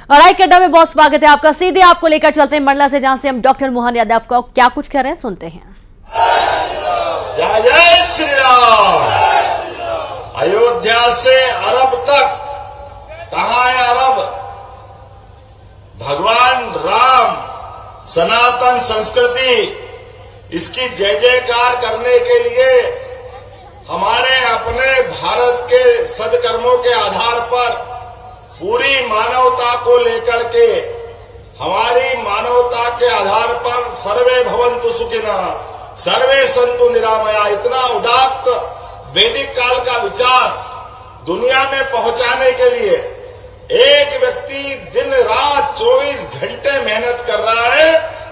और आई के अड्डा में बहुत स्वागत है आपका। सीधे आपको लेकर चलते हैं मंडला से, जहां से हम डॉक्टर मोहन यादव को क्या कुछ कह रहे हैं सुनते हैं। जय जय श्री राम। अयोध्या से अरब तक, कहां है अरब? भगवान राम, सनातन संस्कृति, इसकी जय जयकार करने के लिए हमारे अपने भारत के सदकर्मों के आधार पर पूरी मानवता को लेकर के, हमारी मानवता के आधार पर सर्वे भवन्तु सुखिनः, सर्वे सन्तु निरामया, इतना उदात्त वैदिक काल का विचार दुनिया में पहुंचाने के लिए एक व्यक्ति दिन रात 24 घंटे मेहनत कर रहा है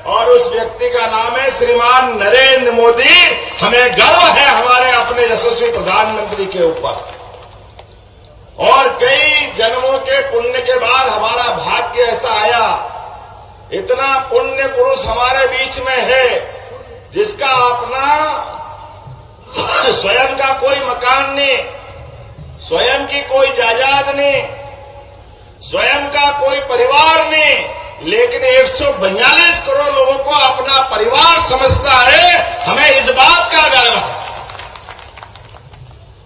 और उस व्यक्ति का नाम है श्रीमान नरेंद्र मोदी। हमें गर्व है हमारे अपने यशस्वी प्रधानमंत्री के ऊपर। और कई जन्मों के पुण्य के बाद हमारा भाग्य ऐसा आया, इतना पुण्य पुरुष हमारे बीच में है जिसका अपना स्वयं का कोई मकान नहीं, स्वयं की कोई जायदाद नहीं, स्वयं का कोई परिवार नहीं, लेकिन 142 करोड़ लोगों को अपना परिवार समझता है। हमें इस बात का गर्व है।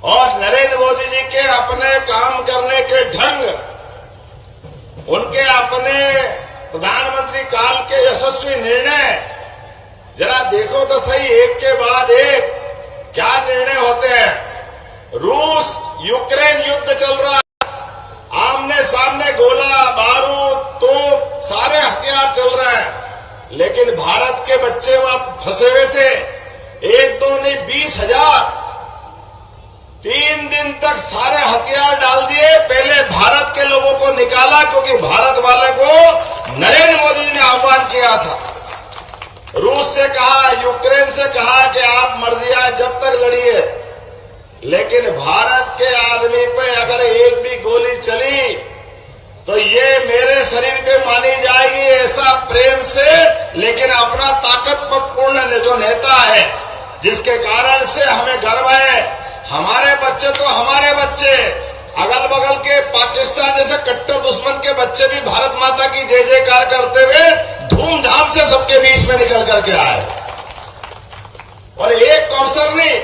और नरेंद्र मोदी जी के अपने काम करने के ढंग, उनके अपने प्रधानमंत्री काल के यशस्वी निर्णय, जरा देखो तो सही, एक के बाद एक क्या निर्णय होते हैं। रूस यूक्रेन युद्ध चल रहा है, आमने सामने गोला बारूद तोप सारे हथियार चल रहे हैं, लेकिन भारत के बच्चे वहां फंसे हुए थे। एक दो नहीं 20,000, 3 दिन तक सारे हथियार डाल दिए। पहले भारत के लोगों को निकाला, क्योंकि भारत वाले को नरेंद्र मोदी जी ने आह्वान किया था। रूस से कहा, यूक्रेन से कहा कि आप मर्जिया जब तक लड़िए, लेकिन भारत के आदमी पे अगर एक भी गोली चली तो ये मेरे शरीर पे मानी जाएगी, ऐसा प्रेम से, लेकिन अपना ताकतपूर्ण जो नेता है, जिसके कारण से हमें गर्व है। हमारे बच्चे तो हमारे बच्चे, अगल बगल के पाकिस्तान जैसे कट्टर दुश्मन के बच्चे भी भारत माता की जय जयकार करते हुए धूमधाम से सबके बीच में निकल करके आए। और एक अवसर नहीं,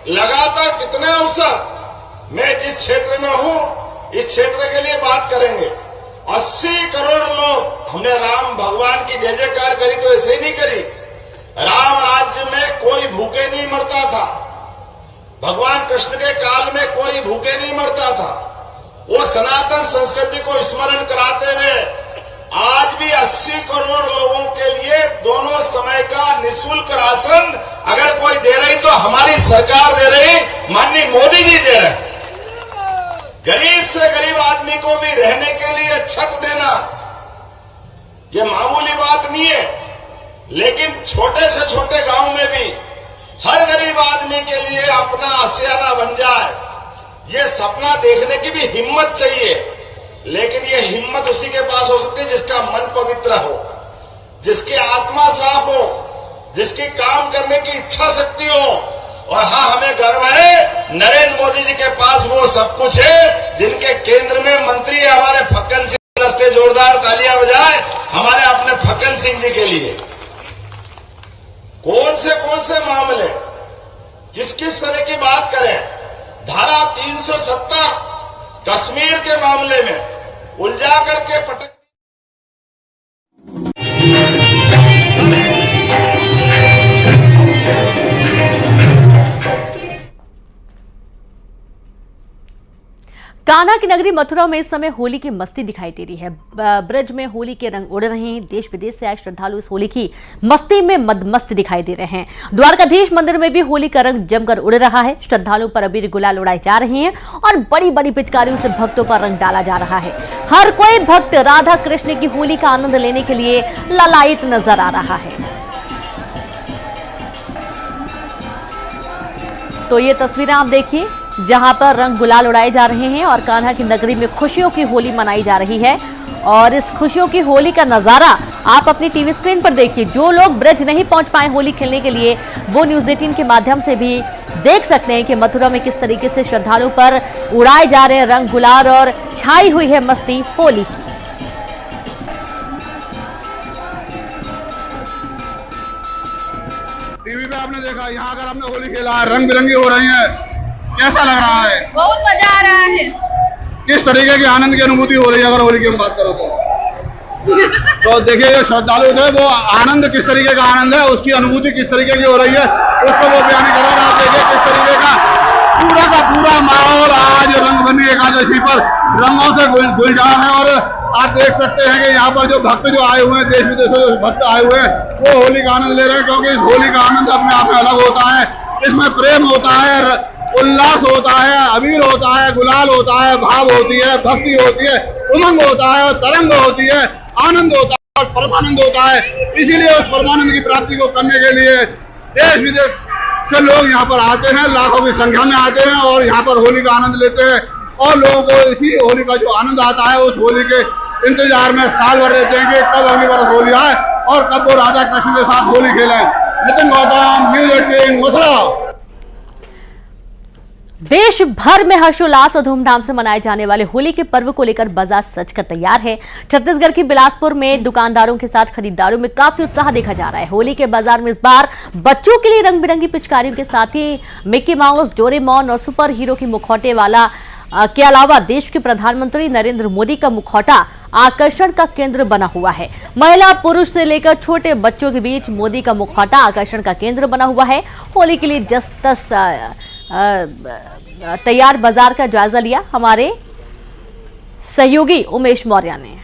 लगातार कितने अवसर। मैं जिस क्षेत्र में हूं, इस क्षेत्र के लिए बात करेंगे। 80 करोड़ लोग, हमने राम भगवान की जय जयकार करी तो ऐसे ही नहीं करी। राम राज्य में कोई भूखे नहीं मरता था, भगवान कृष्ण के काल में कोई भूखे नहीं मरता था। वो सनातन संस्कृति को स्मरण कराते हुए आज भी 80 करोड़ लोगों के लिए दोनों समय का निःशुल्क राशन अगर कोई दे रही तो हमारी सरकार दे रही, माननीय मोदी जी दे रहे। गरीब से गरीब आदमी को भी रहने के लिए छत देना, ये मामूली बात नहीं है। लेकिन छोटे से छोटे गांव में भी हर गरीब आदमी के लिए अपना आशियाना बन जाए, ये सपना देखने की भी हिम्मत चाहिए। लेकिन ये हिम्मत उसी के पास हो सकती है जिसका मन पवित्र हो, जिसकी आत्मा साफ हो, जिसकी काम करने की इच्छा शक्ति हो। और हाँ, हमें गर्व है नरेंद्र मोदी जी के पास वो सब कुछ है, जिनके केंद्र में मंत्री है हमारे फक्कन सिंह। रस्ते जोरदार तालियां बजाए हमारे अपने फक्कन सिंह जी के लिए। कौन से मामले, किस किस तरह की बात करें। धारा 370 कश्मीर के मामले में उलझा करके पटक कान्हा की नगरी मथुरा में इस समय होली की मस्ती दिखाई दे रही है। ब्रज में होली के रंग उड़ रहे हैं। देश विदेश से आए श्रद्धालु इस होली की मस्ती में मदमस्त दिखाई दे रहे हैं। द्वारकाधीश मंदिर में भी होली का रंग जमकर उड़ रहा है। श्रद्धालुओं पर अबीर गुलाल उड़ाए जा रहे हैं और बड़ी बड़ी पिचकारियों से भक्तों पर रंग डाला जा रहा है। हर कोई भक्त राधा कृष्ण की होली का आनंद लेने के लिए ललायित नजर आ रहा है। तो ये तस्वीरें आप देखिए, जहां पर रंग गुलाल उड़ाए जा रहे हैं और कान्हा की नगरी में खुशियों की होली मनाई जा रही है। और इस खुशियों की होली का नजारा आप अपनी टीवी स्क्रीन पर देखिए। जो लोग ब्रज नहीं पहुंच पाए होली खेलने के लिए, वो न्यूज़ 18 के माध्यम से भी देख सकते हैं कि मथुरा में किस तरीके से श्रद्धालुओं पर उड़ाए जा रहे हैं रंग गुलाल और छाई हुई है मस्ती होली की। यहाँ अगर हमने होली खेला है, रंग बिरंगी हो रही है, कैसा लग रहा है? बहुत मजा आ रहा है। किस तरीके की आनंद की अनुभूति हो रही है अगर होली की हम बात करो तो देखिए जो श्रद्धालु थे वो आनंद किस तरीके का आनंद है, उसकी अनुभूति किस तरीके की हो रही है उसको वो बयान कर रहा है। आप देखिए किस तरीके का पूरा माहौल आज रंगभूमि एकादशी पर रंगों से गुलजार है। और आप देख सकते हैं कि यहाँ पर जो भक्त जो आए हुए हैं, देश विदेशों से भक्त आए हुए हैं, वो होली का आनंद ले रहे हैं, क्योंकि इस होली का आनंद अपने आप में अलग होता है। इसमें प्रेम होता है, उल्लास होता है, अबीर होता है, गुलाल होता है, भाव होती है, भक्ति होती है, उमंग होता है, तरंग होती है, आनंद होता है, परमानंद होता है। इसीलिए उस परमानंद की प्राप्ति को करने के लिए देश विदेश से लोग यहाँ पर आते हैं, लाखों की संख्या में आते हैं और यहाँ पर होली का आनंद लेते हैं। और लोगों को इसी होली का जो आनंद आता है, उस होली के इंतजार में साल भर रहते हैं कि कब अगली बार होली आए और कब वो राधा कृष्ण के साथ होली खेलें। नितिन गौतम, न्यूज 18 मथुरा। देश भर में हर्षोल्लास और धूमधाम से मनाए जाने वाले होली के पर्व को लेकर बाजार सजकर तैयार है। छत्तीसगढ़ के बिलासपुर में दुकानदारों के साथ खरीदारों में काफी उत्साह देखा जा रहा है। होली के बाजार में इस बार बच्चों के लिए रंग बिरंगी पिचकारियों के साथ ही मिक्की माउस, डोरेमोन और सुपर हीरो की मुखौटे वाला के अलावा देश के प्रधानमंत्री नरेंद्र मोदी का मुखौटा आकर्षण का केंद्र बना हुआ है। महिला, पुरुष से लेकर छोटे बच्चों के बीच मोदी का मुखौटा आकर्षण का केंद्र बना हुआ है। होली के लिए जस तैयार बाजार का जायजा लिया हमारे सहयोगी उमेश मौर्य ने।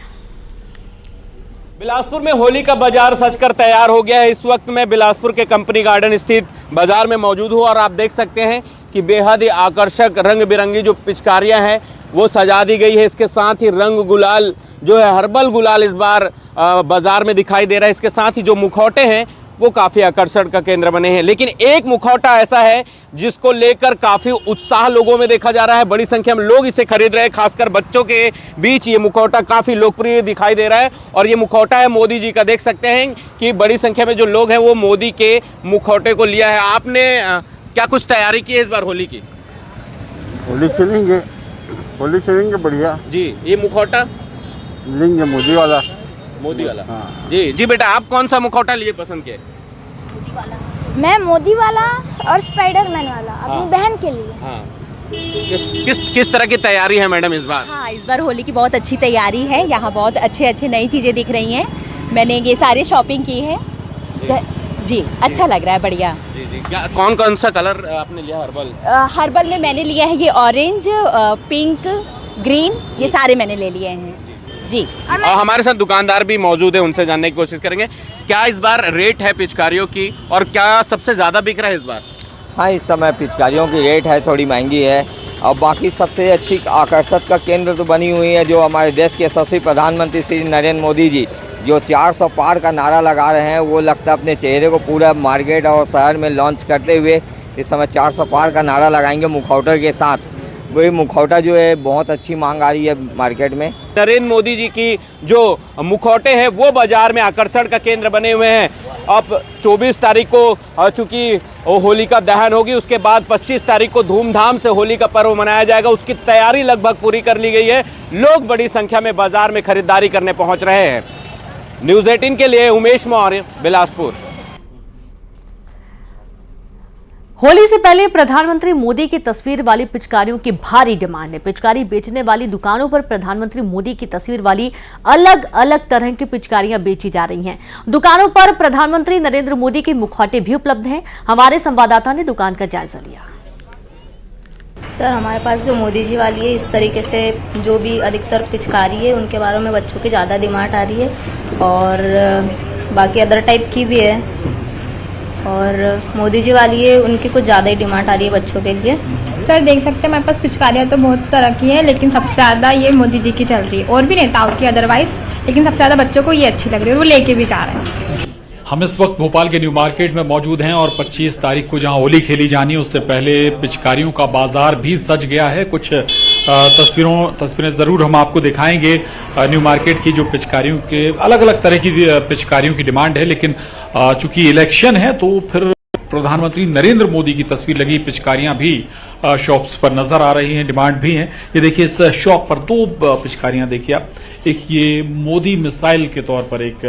बिलासपुर में होली का बाजार सजकर तैयार हो गया है। इस वक्त मैं बिलासपुर के कंपनी गार्डन स्थित बाजार में मौजूद हूँ और आप देख सकते हैं कि बेहद ही आकर्षक रंग बिरंगी जो पिचकारियां हैं वो सजा दी गई है। इसके साथ ही रंग गुलाल जो है, हर्बल गुलाल इस बार बाजार में दिखाई दे रहा है। इसके साथ ही जो मुखौटे हैं वो काफ़ी आकर्षण का केंद्र बने हैं। लेकिन एक मुखौटा ऐसा है जिसको लेकर काफ़ी उत्साह लोगों में देखा जा रहा है। बड़ी संख्या में लोग इसे खरीद रहे हैं, खासकर बच्चों के बीच ये मुखौटा काफ़ी लोकप्रिय दिखाई दे रहा है। और ये मुखौटा है मोदी जी का। देख सकते हैं कि बड़ी संख्या में जो लोग हैं वो मोदी के मुखौटे को लिया है। आपने क्या कुछ तैयारी की है इस बार होली की? होली खेलेंगे बढ़िया जी। ये मुखौटा लेंगे मोदी वाला। हाँ। जी बेटा, आप कौन सा मुखौटा लिए पसंद किए? मैं मोदी वाला और स्पाइडरमैन वाला अपनी बहन के लिए। हाँ। किस तरह की तैयारी है मैडम इस बार? हाँ, इस बार होली की बहुत अच्छी तैयारी है। यहाँ बहुत अच्छे नई चीज़ें दिख रही हैं। मैंने ये सारी शॉपिंग की है जी। अच्छा लग रहा है, बढ़िया। जी। कौन सा कलर आपने लिया? हर्बल में मैंने लिया है ये ऑरेंज, पिंक, ग्रीन, ये सारे मैंने ले लिए हैं जी। और हमारे साथ दुकानदार भी मौजूद है, उनसे जानने की कोशिश करेंगे क्या इस बार रेट है पिचकारियों की और क्या सबसे ज़्यादा बिक रहा है इस बार? हाँ, इस समय पिचकारियों की रेट है थोड़ी महंगी है और बाकी सबसे अच्छी आकर्षक का केंद्र तो बनी हुई है जो हमारे देश के यशस्वी प्रधानमंत्री श्री नरेंद्र मोदी जी जो 400 पार का नारा लगा रहे हैं। वो लगता है अपने चेहरे को पूरा मार्केट और शहर में लॉन्च करते हुए इस समय 400 पार का नारा लगाएंगे मुखौटे के साथ। वही मुखौटा जो है बहुत अच्छी मांग आ रही है मार्केट में। नरेंद्र मोदी जी की जो मुखौटे हैं वो बाजार में आकर्षण का केंद्र बने हुए हैं। अब 24 तारीख को चूंकि होली का दहन होगी, उसके बाद 25 तारीख को धूमधाम से होली का पर्व मनाया जाएगा। उसकी तैयारी लगभग पूरी कर ली गई है। लोग बड़ी संख्या में बाजार में खरीदारी करने पहुंच रहे हैं। न्यूज़ 18 के लिए उमेश मौर्य, बिलासपुर। होली से पहले प्रधानमंत्री मोदी की तस्वीर वाली पिचकारियों की भारी डिमांड है। पिचकारी बेचने वाली दुकानों पर प्रधानमंत्री मोदी की तस्वीर वाली अलग अलग तरह की पिचकारियां बेची जा रही हैं। दुकानों पर प्रधानमंत्री नरेंद्र मोदी के मुखौटे भी उपलब्ध हैं। हमारे संवाददाता ने दुकान का जायजा लिया। सर, हमारे पास जो मोदी जी वाली है, इस तरीके से जो भी अधिकतर पिचकारी है उनके बारे में बच्चों की ज़्यादा डिमांड आ रही है और बाकी अदर टाइप की भी है। और मोदी जी वाली है उनकी कुछ ज़्यादा ही डिमांड आ रही है बच्चों के लिए। सर, देख सकते हैं मेरे पास पिचकारियाँ तो बहुत तरह की हैं, लेकिन सबसे ज़्यादा ये मोदी जी की चल रही है और भी नेताओं की अदरवाइज, लेकिन सबसे ज़्यादा बच्चों को ये अच्छी लग रही है और वो लेके भी जा रहे हैं। हम इस वक्त भोपाल के न्यू मार्केट में मौजूद हैं और 25 तारीख को जहां होली खेली जानी है उससे पहले पिचकारियों का बाजार भी सज गया है। कुछ तस्वीरें जरूर हम आपको दिखाएंगे। न्यू मार्केट की जो पिचकारियों के अलग अलग तरह की पिचकारियों की डिमांड है, लेकिन चूंकि इलेक्शन है तो फिर प्रधानमंत्री नरेंद्र मोदी की तस्वीर लगी पिचकारियां भी शॉप्स पर नजर आ रही हैं, डिमांड भी है। ये देखिए इस शॉप पर 2 पिचकारियां देखिए आप। एक ये मोदी मिसाइल के तौर पर एक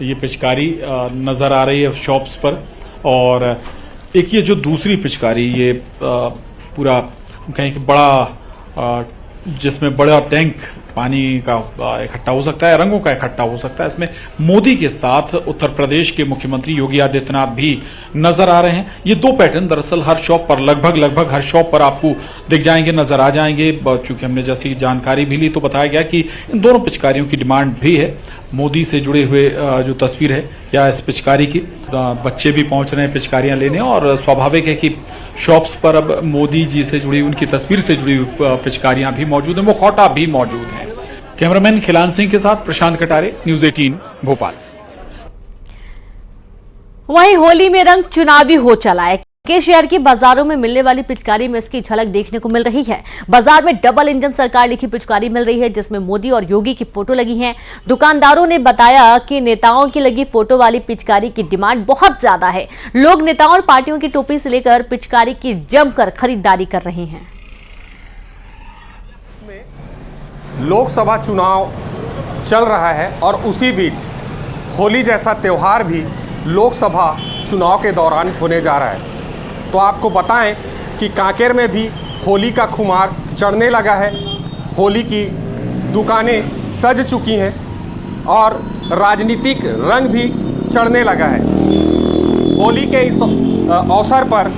ये पिचकारी नजर आ रही है शॉप्स पर और एक ये जो दूसरी पिचकारी, ये पूरा कहीं कि बड़ा जिसमें बड़ा टैंक पानी का इकट्ठा हो सकता है, रंगों का इकट्ठा हो सकता है, इसमें मोदी के साथ उत्तर प्रदेश के मुख्यमंत्री योगी आदित्यनाथ भी नजर आ रहे हैं। ये दो पैटर्न दरअसल हर शॉप पर लगभग हर शॉप पर आपको दिख जाएंगे, नजर आ जाएंगे। चूंकि हमने जैसी जानकारी भी ली तो बताया गया कि इन दोनों पिचकारियों की डिमांड भी है। मोदी से जुड़े हुए जो तस्वीर है या इस पिचकारी की, बच्चे भी पहुंच रहे हैं पिचकारियां लेने, और स्वाभाविक है कि शॉप्स पर अब मोदी जी से जुड़ी, उनकी तस्वीर से जुड़ी पिचकारियां भी मौजूद हैं, मुखौटा भी मौजूद हैं। कैमरामैन खिलान सिंह के साथ प्रशांत कटारे, न्यूज 18 भोपाल। वहीं होली में रंग चुनावी हो चला है। के शहर की बाजारों में मिलने वाली पिचकारी में इसकी झलक देखने को मिल रही है। बाजार में डबल इंजन सरकार लिखी पिचकारी मिल रही है, जिसमें मोदी और योगी की फोटो लगी है। दुकानदारों ने बताया कि नेताओं की लगी फोटो वाली पिचकारी की डिमांड बहुत ज्यादा है। लोग नेताओं और पार्टियों की टोपी से लेकर पिचकारी की जमकर खरीदारी कर रहे हैं। लोकसभा चुनाव चल रहा है और उसी बीच होली जैसा त्यौहार भी लोकसभा चुनाव के दौरान होने जा रहा है। तो आपको बताएं कि कांकेर में भी होली का खुमार चढ़ने लगा है। होली की दुकानें सज चुकी हैं और राजनीतिक रंग भी चढ़ने लगा है। होली के इस अवसर पर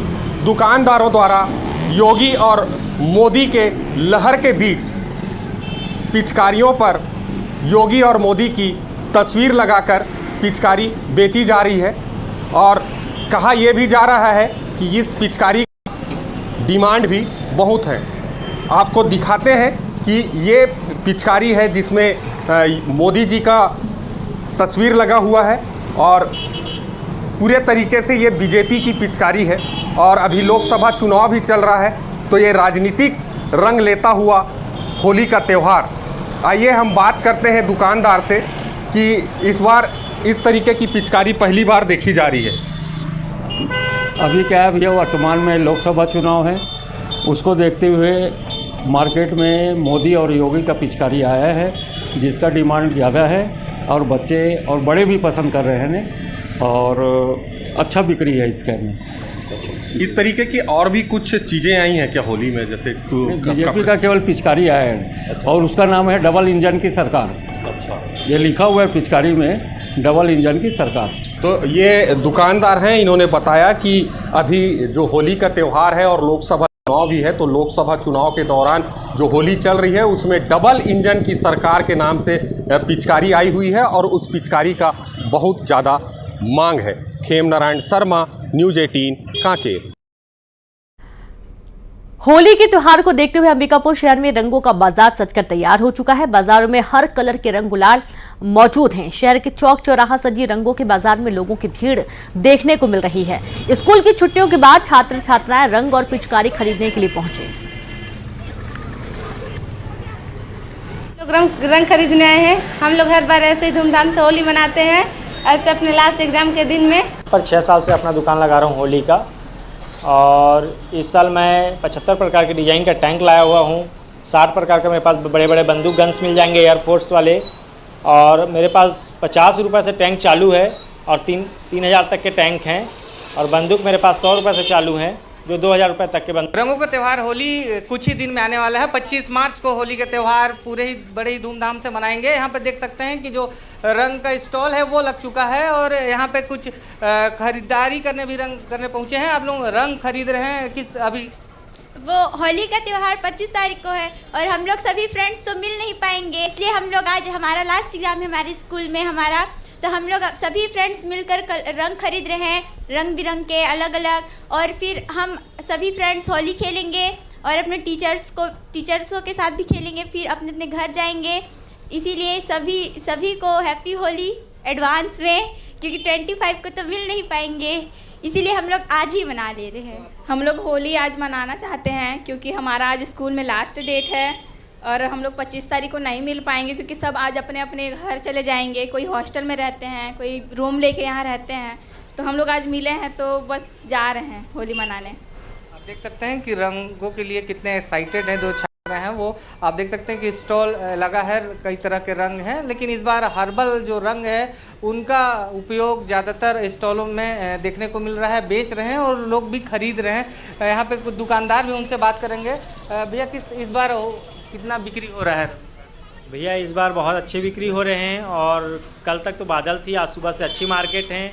दुकानदारों द्वारा योगी और मोदी के लहर के बीच पिचकारियों पर योगी और मोदी की तस्वीर लगाकर पिचकारी बेची जा रही है और कहा यह भी जा रहा है कि इस पिचकारी की डिमांड भी बहुत है। आपको दिखाते हैं कि ये पिचकारी है जिसमें मोदी जी का तस्वीर लगा हुआ है और पूरे तरीके से ये बीजेपी की पिचकारी है और अभी लोकसभा चुनाव भी चल रहा है, तो ये राजनीतिक रंग लेता हुआ होली का त्यौहार। आइए हम बात करते हैं दुकानदार से कि इस बार इस तरीके की पिचकारी पहली बार देखी जा रही है। अभी क्या है भैया, वर्तमान में लोकसभा चुनाव है, उसको देखते हुए मार्केट में मोदी और योगी का पिचकारी आया है जिसका डिमांड ज़्यादा है और बच्चे और बड़े भी पसंद कर रहे हैं और अच्छा बिक्री है इसके में। इस तरीके की और भी कुछ चीज़ें आई हैं क्या होली में? जैसे बीजेपी का केवल पिचकारी आया है और उसका नाम है डबल इंजन की सरकार। अच्छा, ये लिखा हुआ है पिचकारी में, डबल इंजन की सरकार। तो ये दुकानदार हैं, इन्होंने बताया कि अभी जो होली का त्यौहार है और लोकसभा चुनाव भी है, तो लोकसभा चुनाव के दौरान जो होली चल रही है उसमें डबल इंजन की सरकार के नाम से पिचकारी आई हुई है और उस पिचकारी का बहुत ज़्यादा मांग है। खेम नारायण शर्मा, न्यूज 18 कांकेर। होली के त्योहार को देखते हुए अंबिकापुर शहर में रंगों का बाजार सजकर तैयार हो चुका है। बाजारों में हर कलर के रंग गुलाल मौजूद हैं। शहर के चौक चौराहा सजी रंगों के बाजार में लोगों की भीड़ देखने को मिल रही है। स्कूल की छुट्टियों के बाद छात्र छात्राएं रंग और पिचकारी खरीदने के लिए पहुंचे। लोग रंग खरीदने आए हैं। हम लोग हर बार ऐसे ही धूमधाम से होली मनाते हैं, ऐसे अपने लास्ट एग्जाम के दिन में। पर 6 साल से अपना दुकान लगा रहा हूँ होली का, और इस साल मैं 75 प्रकार के डिज़ाइन का टैंक लाया हुआ हूँ। 60 प्रकार का मेरे पास बड़े बड़े बंदूक गन्स मिल जाएंगे एयरफोर्स वाले, और मेरे पास 50 रुपये से टैंक चालू है और 3000 तक के टैंक हैं, और बंदूक मेरे पास 100 रुपये से चालू हैं जो 2000 रुपये तक के बंदूक। रंगों का त्यौहार होली कुछ ही दिन में आने वाला है। 25 मार्च को होली का त्यौहार पूरे ही बड़े ही धूमधाम से मनाएंगे। यहाँ पे देख सकते हैं कि जो रंग का स्टॉल है वो लग चुका है और यहाँ पे कुछ खरीदारी करने पहुँचे हैं। आप लोग रंग खरीद रहे हैं किस? अभी वो होली का त्यौहार 25 तारीख को है और हम लोग सभी फ्रेंड्स तो मिल नहीं पाएंगे, इसलिए हम लोग आज हमारा लास्ट एग्जाम है हमारे स्कूल में हमारा, तो हम लोग सभी फ्रेंड्स मिलकर रंग खरीद रहे हैं, रंग बिरंग के अलग अलग, और फिर हम सभी फ्रेंड्स होली खेलेंगे और अपने टीचर्सों के साथ भी खेलेंगे, फिर अपने अपने घर जाएंगे। इसीलिए सभी को हैप्पी होली एडवांस में, क्योंकि 25 को तो मिल नहीं पाएंगे, इसीलिए हम लोग आज ही मना ले रहे हैं। हम लोग होली आज मनाना चाहते हैं क्योंकि हमारा आज स्कूल में लास्ट डेट है और हम लोग 25 तारीख को नहीं मिल पाएंगे क्योंकि सब आज अपने अपने घर चले जाएंगे। कोई हॉस्टल में रहते हैं, कोई रूम लेके यहाँ रहते हैं, तो हम लोग आज मिले हैं तो बस जा रहे हैं होली मनाने। आप देख सकते हैं कि रंगों के लिए कितने एक्साइटेड हैं दो छात्र हैं वो आप देख सकते हैं कि स्टॉल लगा है, कई तरह के रंग हैं, लेकिन इस बार हर्बल जो रंग है उनका उपयोग ज़्यादातर स्टॉलों में देखने को मिल रहा है, बेच रहे हैं और लोग भी खरीद रहे हैं। यहाँ पे कुछ दुकानदार भी, उनसे बात करेंगे। भैया इस बार कितना बिक्री हो रहा है? भैया इस बार बहुत अच्छी बिक्री हो रहे हैं और कल तक तो बादल थी, आज सुबह से अच्छी मार्केट है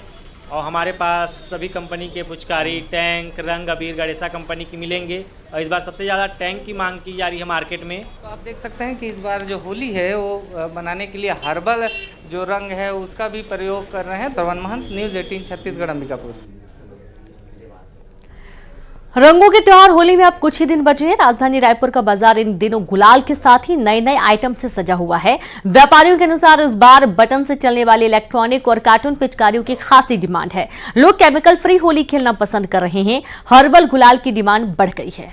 और हमारे पास सभी कंपनी के पिचकारी, टैंक, रंग, अबीर, गणेशा कंपनी की मिलेंगे और इस बार सबसे ज़्यादा टैंक की मांग की जा रही है मार्केट में। तो आप देख सकते हैं कि इस बार जो होली है वो बनाने के लिए हर्बल जो रंग है उसका भी प्रयोग कर रहे हैं। श्रवण महंत, न्यूज़ 18 छत्तीसगढ़, अंबिकापुर। रंगों के त्योहार होली में अब कुछ ही दिन बचे हैं। राजधानी रायपुर का बाजार इन दिनों गुलाल के साथ ही नए नए आइटम से सजा हुआ है। व्यापारियों के अनुसार इस बार बटन से चलने वाले इलेक्ट्रॉनिक और कार्टून पिचकारियों की खासी डिमांड है। लोग केमिकल फ्री होली खेलना पसंद कर रहे हैं। हर्बल गुलाल की डिमांड बढ़ गई है।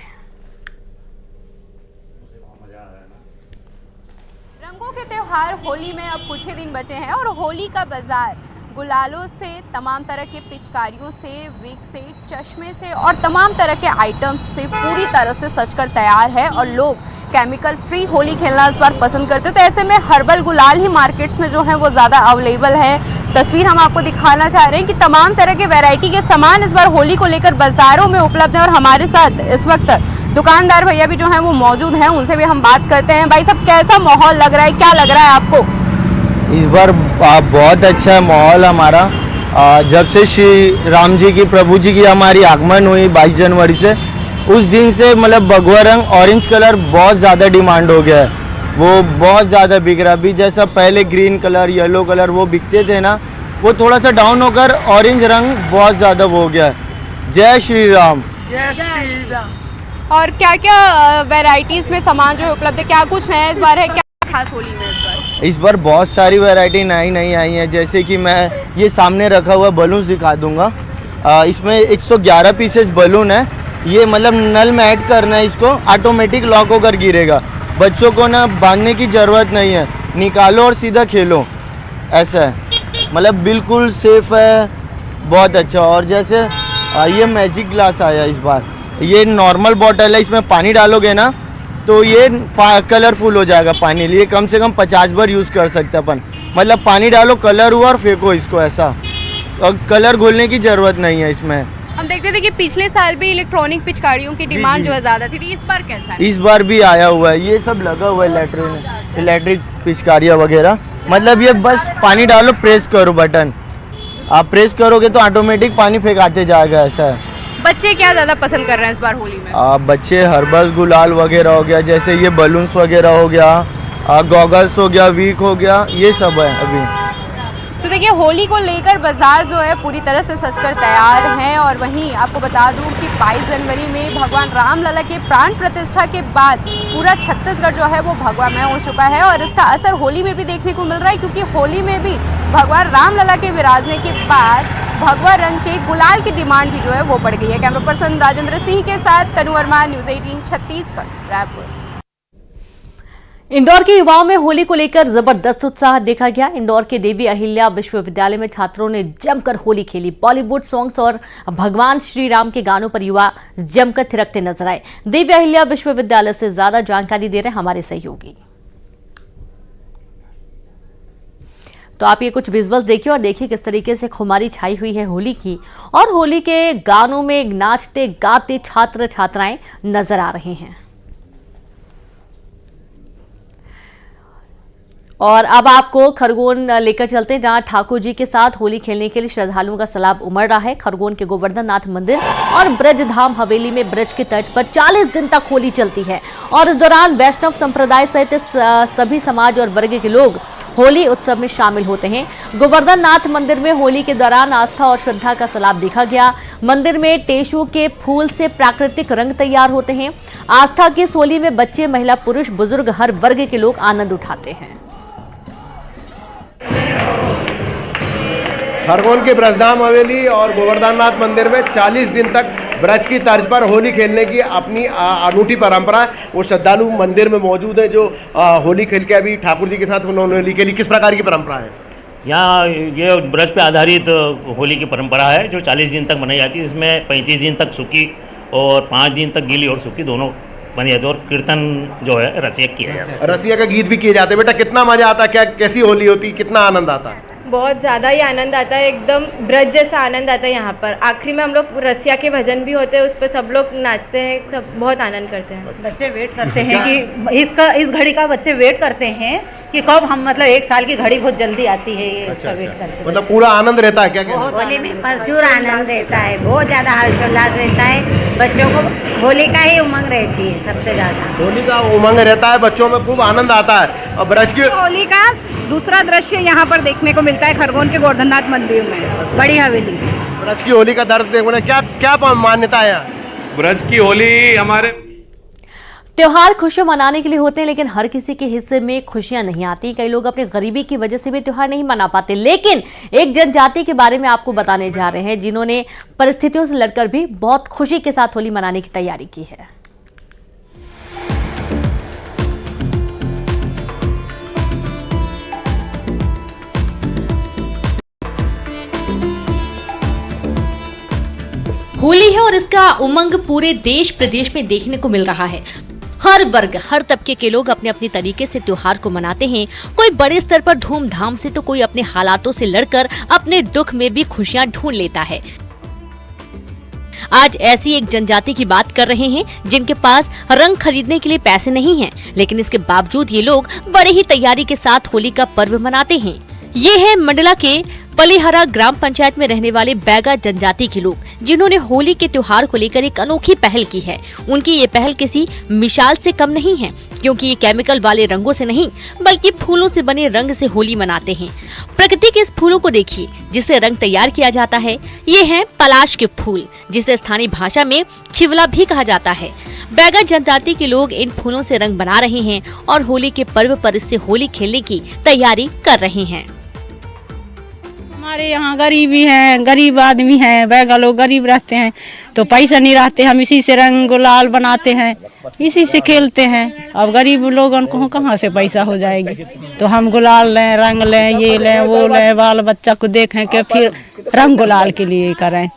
रंगों के त्योहार होली में अब कुछ ही दिन बचे हैं और होली का बाजार गुलालों से, तमाम तरह के पिचकारियों से, विग से, चश्मे से और तमाम तरह के आइटम्स से पूरी तरह से सजकर तैयार है और लोग केमिकल फ्री होली खेलना इस बार पसंद करते हैं। तो ऐसे में हर्बल गुलाल ही मार्केट्स में जो है वो ज़्यादा अवेलेबल है। तस्वीर हम आपको दिखाना चाह रहे हैं कि तमाम तरह के वैरायटी के सामान इस बार होली को लेकर बाज़ारों में उपलब्ध है और हमारे साथ इस वक्त दुकानदार भैया भी जो हैं वो मौजूद हैं, उनसे भी हम बात करते हैं। भाई साहब, कैसा माहौल लग रहा है, क्या लग रहा है आपको? इस बार बहुत अच्छा है माहौल हमारा। जब से श्री राम जी की, प्रभु जी की हमारी आगमन हुई 22 जनवरी से, उस दिन से मतलब भगवा रंग ऑरेंज कलर बहुत ज़्यादा डिमांड हो गया है। वो बहुत ज़्यादा बिक रहा है। अभी जैसा पहले ग्रीन कलर, येलो कलर वो बिकते थे ना, वो थोड़ा सा डाउन होकर ऑरेंज रंग बहुत ज़्यादा वो हो गया है। जय श्री राम। जय श्री राम। और क्या क्या वैरायटीज़ में सामान जो है उपलब्ध है, क्या कुछ नया इस बार है, क्या खास होली में इस बार बहुत सारी वैरायटी नई नई आई हैं। जैसे कि मैं ये सामने रखा हुआ बलून्स दिखा दूंगा। इसमें 111 पीसेस बलून है। ये मतलब नल में ऐड करना है, इसको ऑटोमेटिक लॉक होकर गिरेगा। बच्चों को ना बांधने की ज़रूरत नहीं है, निकालो और सीधा खेलो, ऐसा है। मतलब बिल्कुल सेफ है, बहुत अच्छा। और जैसे ये मैजिक ग्लास आया इस बार। ये नॉर्मल बॉटल है, इसमें पानी डालोगे ना तो ये कलरफुल हो जाएगा पानी। लिए कम से कम 50 बार यूज़ कर सकते अपन। मतलब पानी डालो, कलर हुआ और फेंको इसको, ऐसा। और कलर घोलने की ज़रूरत नहीं है इसमें। हम देखते थे कि पिछले साल भी इलेक्ट्रॉनिक पिचकारियों की डिमांड जो है ज़्यादा थी, इस बार कैसा है? इस बार भी आया हुआ है, ये सब लगा हुआ है इलेक्ट्रिक पिचकारियाँ वगैरह। मतलब ये बस पानी डालो, प्रेस करो बटन, आप प्रेस करोगे तो ऑटोमेटिक पानी फेंकाते जाएगा, ऐसा है। बच्चे क्या ज़्यादा पसंद कर रहे हैं इस बार होली में? बच्चे हर्बल गुलाल वगैरह हो गया, जैसे ये बलून्स वगैरह हो गया, गॉगल्स हो गया, वीक हो गया, ये सब है अभी। तो देखिए, होली को लेकर बाजार जो है पूरी तरह से सजकर तैयार हैं। और वहीं आपको बता दूं कि 22 जनवरी में भगवान रामलला के प्राण प्रतिष्ठा के बाद पूरा छत्तीसगढ़ जो है वो भगवामय हो चुका है और इसका असर होली में भी देखने को मिल रहा है, क्योंकि होली में भी भगवान रामलला के विराजने के बाद भगवा रंग के गुलाल की डिमांड भी जो है वो बढ़ गई है। कैमरा पर्सन राजेंद्र सिंह के साथ तनु वर्मा, न्यूज़ 18 छत्तीसगढ़, रायपुर। इंदौर के युवाओं में होली को लेकर जबरदस्त उत्साह देखा गया। इंदौर के देवी अहिल्या विश्वविद्यालय में छात्रों ने जमकर होली खेली। बॉलीवुड सॉन्ग्स और भगवान श्री राम के गानों पर युवा जमकर थिरकते नजर आए। देवी अहिल्या विश्वविद्यालय से ज्यादा जानकारी दे रहे हैं हमारे सहयोगी। तो आप ये कुछ विजुअल्स देखिए और देखिए किस तरीके से खुमारी छाई हुई है होली की, और होली के गानों में नाचते गाते छात्र छात्राएं नजर आ रहे हैं। और अब आपको खरगोन लेकर चलते हैं, जहां ठाकुर जी के साथ होली खेलने के लिए श्रद्धालुओं का सैलाब उमड़ रहा है। खरगोन के गोवर्धन नाथ मंदिर और ब्रज धाम हवेली में ब्रज के तर्ज पर 40 दिन तक होली चलती है और इस दौरान वैष्णव संप्रदाय सहित सभी समाज और वर्ग के लोग होली उत्सव में शामिल होते हैं। गोवर्धन नाथ मंदिर में होली के दौरान आस्था और श्रद्धा का सैलाब देखा गया। मंदिर में टेसू के फूल से प्राकृतिक रंग तैयार होते हैं। आस्था की इस होली में बच्चे, महिला, पुरुष, बुजुर्ग, हर वर्ग के लोग आनंद उठाते हैं। खरगोन के ब्रजधाम हवेली और गोवर्धन नाथ मंदिर में 40 दिन तक ब्रज की तर्ज पर होली खेलने की अपनी अनूठी परंपरा है। वो श्रद्धालु मंदिर में मौजूद है जो होली खेल के अभी ठाकुर जी के साथ उन्होंने होली खेली। किस प्रकार की परंपरा है? यहाँ ये ब्रज पे आधारित होली की परंपरा है जो 40 दिन तक मनाई जाती है। इसमें 35 दिन तक सूखी और 5 दिन तक गीली और सूखी दोनों बनी जाती है और कीर्तन जो है रसिया किया जाता है। रसिया का गीत भी किए जाते हैं। बेटा कितना मजा आता है, क्या कैसी होली होती है, कितना आनंद आता है? बहुत ज़्यादा ही आनंद आता है, एकदम ब्रज जैसा आनंद आता है यहाँ पर। आखिरी में हम लोग रसिया के भजन भी होते हैं, उस पर सब लोग नाचते हैं, सब बहुत आनंद करते हैं। बच्चे वेट करते हैं कि इस घड़ी का बच्चे वेट करते हैं कि कब हम मतलब 1 साल की घड़ी बहुत जल्दी आती है, ये इसका वेट करते हैं। मतलब पूरा आनंद रहता है क्या? होली में प्रचुर आनंद रहता है, बहुत ज़्यादा हर्षोल्लास रहता है, बच्चों को होली का ही उमंग रहती है सबसे ज़्यादा। होली का उमंग रहता है, बच्चों में खूब आनंद आता है। और ब्रज की होली का दूसरा दृश्य यहाँ पर देखने को मिलता है खरगोन के गोवर्धननाथ मंदिर में, बड़ी हवेली। ब्रज की होली का दर्द देखने क्या क्या मान्यता है यहाँ? ब्रज की होली हमारे त्योहार खुशियां मनाने के लिए होते हैं, लेकिन हर किसी के हिस्से में खुशियां नहीं आती। कई लोग अपनी गरीबी की वजह से भी त्योहार नहीं मना पाते। लेकिन एक जनजाति के बारे में आपको बताने जा रहे हैं जिन्होंने परिस्थितियों से लड़कर भी बहुत खुशी के साथ होली मनाने की तैयारी की है। होली है और इसका उमंग पूरे देश प्रदेश में देखने को मिल रहा है। हर वर्ग, हर तबके के लोग अपने अपने तरीके से त्योहार को मनाते हैं। कोई बड़े स्तर पर धूमधाम से तो कोई अपने हालातों से लड़कर अपने दुख में भी खुशियां ढूंढ लेता है। आज ऐसी एक जनजाति की बात कर रहे हैं जिनके पास रंग खरीदने के लिए पैसे नहीं हैं, लेकिन इसके बावजूद ये लोग बड़े ही तैयारी के साथ होली का पर्व मनाते हैं। ये है मंडला के पलीहरा ग्राम पंचायत में रहने वाले बैगा जनजाति के लोग, जिन्होंने होली के त्योहार को लेकर एक अनोखी पहल की है। उनकी ये पहल किसी मिसाल से कम नहीं है, क्योंकि ये केमिकल वाले रंगों से नहीं बल्कि फूलों से बने रंग से होली मनाते हैं। प्रकृति के इस फूलों को देखिए जिससे रंग तैयार किया जाता है। ये हैं पलाश के फूल, जिसे स्थानीय भाषा में छिवला भी कहा जाता है। बैगा जनजाति के लोग इन फूलों से रंग बना रहे हैं और होली के पर्व पर इससे होली खेलने की तैयारी कर रहे हैं। हमारे यहाँ गरीबी है, गरीब आदमी है, बैगा लोग गरीब रहते हैं तो पैसा नहीं रहते, हम इसी से रंग गुलाल बनाते हैं, इसी से खेलते हैं। अब गरीब लोगों को कहाँ से पैसा हो जाएगी, तो हम गुलाल लें, रंग लें, ये लें, वो लें, बाल बच्चा को देखें कि फिर रंग गुलाल के लिए करें,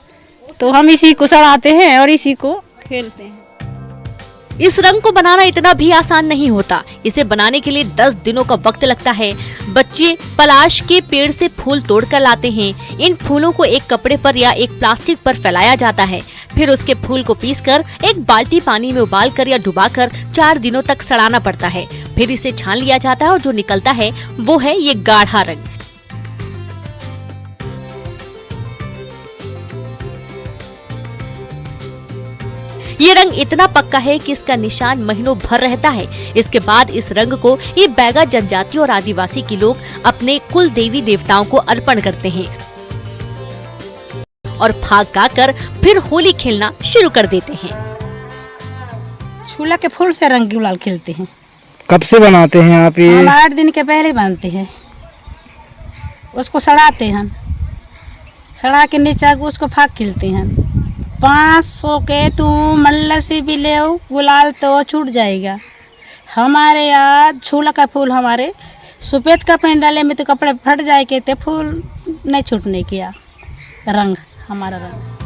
तो हम इसी को सड़ाते हैं और इसी को खेलते हैं। इस रंग को बनाना इतना भी आसान नहीं होता। इसे बनाने के लिए 10 दिनों का वक्त लगता है। बच्चे पलाश के पेड़ से फूल तोड़कर लाते हैं। इन फूलों को एक कपड़े पर या एक प्लास्टिक पर फैलाया जाता है। फिर उसके फूल को पीसकर एक बाल्टी पानी में उबालकर या डुबाकर 4 दिनों तक सड़ाना पड़ता है। फिर इसे छान लिया जाता है और जो निकलता है वो है ये गाढ़ा रंग। ये रंग इतना पक्का है कि इसका निशान महीनों भर रहता है। इसके बाद इस रंग को ये बैगा जनजाति और आदिवासी के लोग अपने कुल देवी देवताओं को अर्पण करते हैं और फाग गाकर फिर होली खेलना शुरू कर देते हैं। छूला के फूल से रंग गुलाल खेलते हैं। कब से बनाते हैं आप ये? हम 8 दिन के पहले बनते हैं। उसको सड़ाते हैं, सड़ा के नीचे उसको फाग खेलते हैं। 500 के तू मल्ल से भी ले गुलाल तो छूट जाएगा। हमारे यहाँ छूला का फूल हमारे सफेद कपड़े डाले में तो कपड़े फट जाए के ते फूल नहीं छूटने किया। रंग हमारा रंग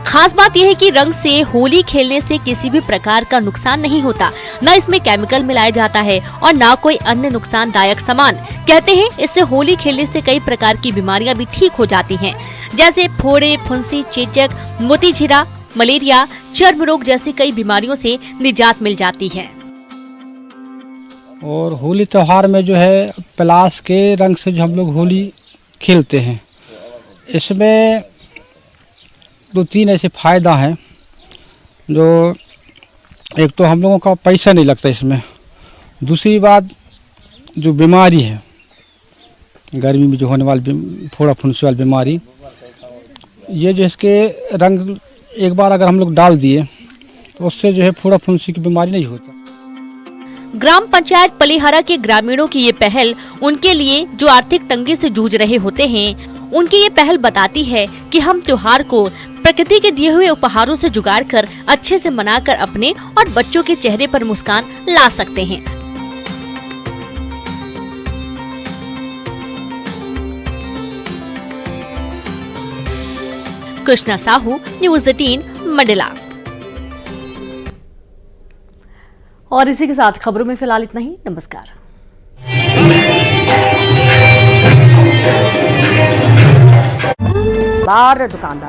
खास बात यह है कि रंग से होली खेलने से किसी भी प्रकार का नुकसान नहीं होता। न इसमें केमिकल मिलाया जाता है और न कोई अन्य नुकसानदायक सामान। कहते हैं इससे होली खेलने से कई प्रकार की बीमारियां भी ठीक हो जाती हैं, जैसे फोड़े, फुंसी, चेचक, मोतीझिरा, मलेरिया, चर्म रोग जैसी कई बीमारियों से निजात मिल जाती है। और होली त्योहार में जो है पलाश के रंग से जो हम लोग होली खेलते हैं, इसमें 2-3 ऐसे फायदा हैं। जो एक तो हम लोगों का पैसा नहीं लगता इसमें। दूसरी बात जो बीमारी है गर्मी में जो होने वाली फोड़ा फुंसी वाली बीमारी, ये जो इसके रंग एक बार अगर हम लोग डाल दिए तो उससे जो है फोड़ा फुंसी की बीमारी नहीं होता। ग्राम पंचायत पलीहरा के ग्रामीणों की ये पहल उनके लिए जो आर्थिक तंगी से जूझ रहे होते हैं, उनकी ये पहल बताती है कि हम त्योहार को प्रकृति के दिए हुए उपहारों से जुगाड़ कर अच्छे से मनाकर अपने और बच्चों के चेहरे पर मुस्कान ला सकते हैं। कृष्णा साहू, न्यूज़ 18, मंडला। और इसी के साथ खबरों में फिलहाल इतना ही। नमस्कार। बार दुकानदार